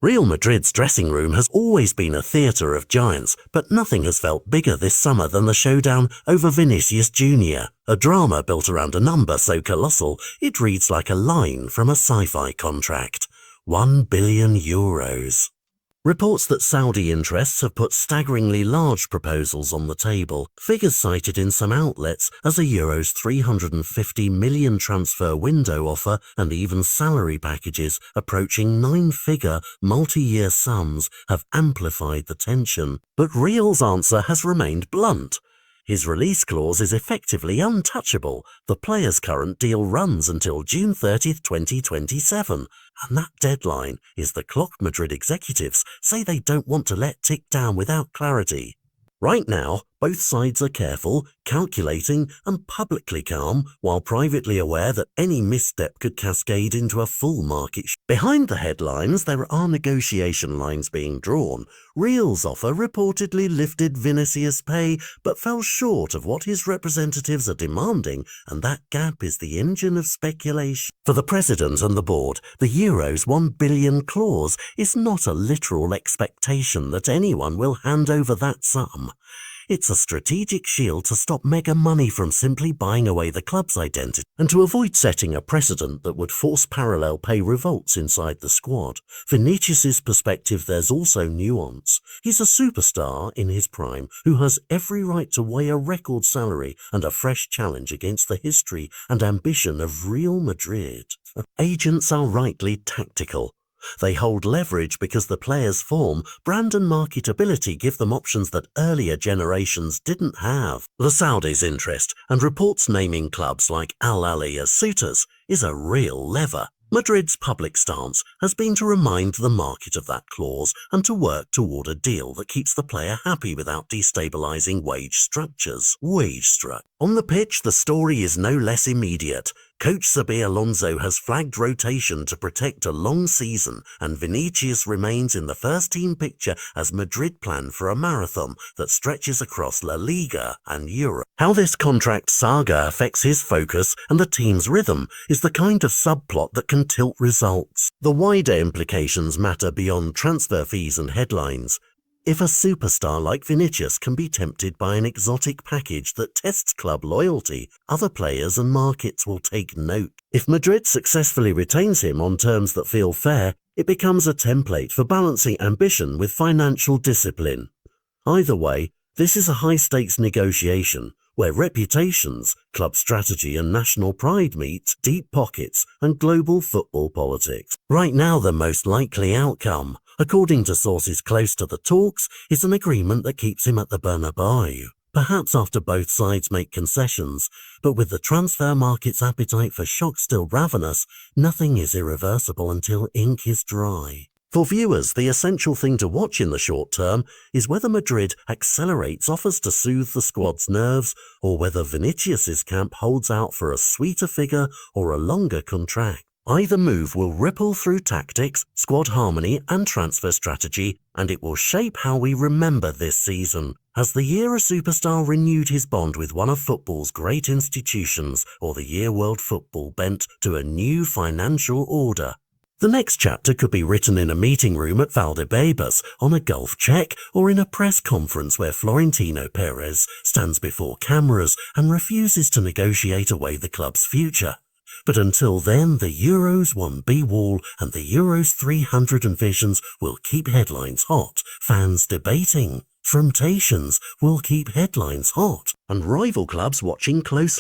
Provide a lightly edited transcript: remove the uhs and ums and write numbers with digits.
Real Madrid's dressing room has always been a theatre of giants, but nothing has felt bigger this summer than the showdown over Vinícius Jr., a drama built around a number so colossal it reads like a line from a sci-fi contract. €1 billion. Reports that Saudi interests have put staggeringly large proposals on the table, figures cited in some outlets as a Euros 350 million transfer window offer and even salary packages approaching nine-figure, multi-year sums have amplified the tension. But Real's answer has remained blunt. His release clause is effectively untouchable. The player's current deal runs until June 30, 2027, and that deadline is the clock Madrid executives say they don't want to let tick down without clarity. Right now, both sides are careful, calculating, and publicly calm, while privately aware that any misstep could cascade into a full market. Behind the headlines, there are negotiation lines being drawn. Real's offer reportedly lifted Vinícius' pay, but fell short of what his representatives are demanding, and that gap is the engine of speculation. For the president and the board, the Euros 1 billion clause is not a literal expectation that anyone will hand over that sum. It's a strategic shield to stop mega money from simply buying away the club's identity and to avoid setting a precedent that would force parallel pay revolts inside the squad. Vinícius' perspective, there's also nuance. He's a superstar in his prime who has every right to weigh a record salary and a fresh challenge against the history and ambition of Real Madrid. Agents are rightly tactical. They hold leverage because the player's form, brand and marketability give them options that earlier generations didn't have. The Saudis' interest, and reports naming clubs like Al Ahly as suitors, is a real lever. Madrid's public stance has been to remind the market of that clause and to work toward a deal that keeps the player happy without destabilizing wage structures. On the pitch, the story is no less immediate. Coach Xabi Alonso has flagged rotation to protect a long season, and Vinícius remains in the first-team picture as Madrid plan for a marathon that stretches across La Liga and Europe. How this contract saga affects his focus and the team's rhythm is the kind of subplot that can tilt results. The wider implications matter beyond transfer fees and headlines. If a superstar like Vinícius can be tempted by an exotic package that tests club loyalty, other players and markets will take note. If Madrid successfully retains him on terms that feel fair, it becomes a template for balancing ambition with financial discipline. Either way, this is a high-stakes negotiation where reputations, club strategy and national pride meet deep pockets and global football politics. Right now, the most likely outcome, according to sources close to the talks, is an agreement that keeps him at the Bernabeu. Perhaps after both sides make concessions, but with the transfer market's appetite for shock still ravenous, nothing is irreversible until ink is dry. For viewers, the essential thing to watch in the short term is whether Madrid accelerates offers to soothe the squad's nerves, or whether Vinícius' camp holds out for a sweeter figure or a longer contract. Either move will ripple through tactics, squad harmony and transfer strategy, and it will shape how we remember this season. Has the year a superstar renewed his bond with one of football's great institutions, or the year world football bent to a new financial order? The next chapter could be written in a meeting room at Valdebebas, on a golf check, or in a press conference where Florentino Perez stands before cameras and refuses to negotiate away the club's future. But until then, the Euros 1B wall and the Euros 300 visions will keep headlines hot, fans debating, temptations will keep headlines hot, and rival clubs watching closely.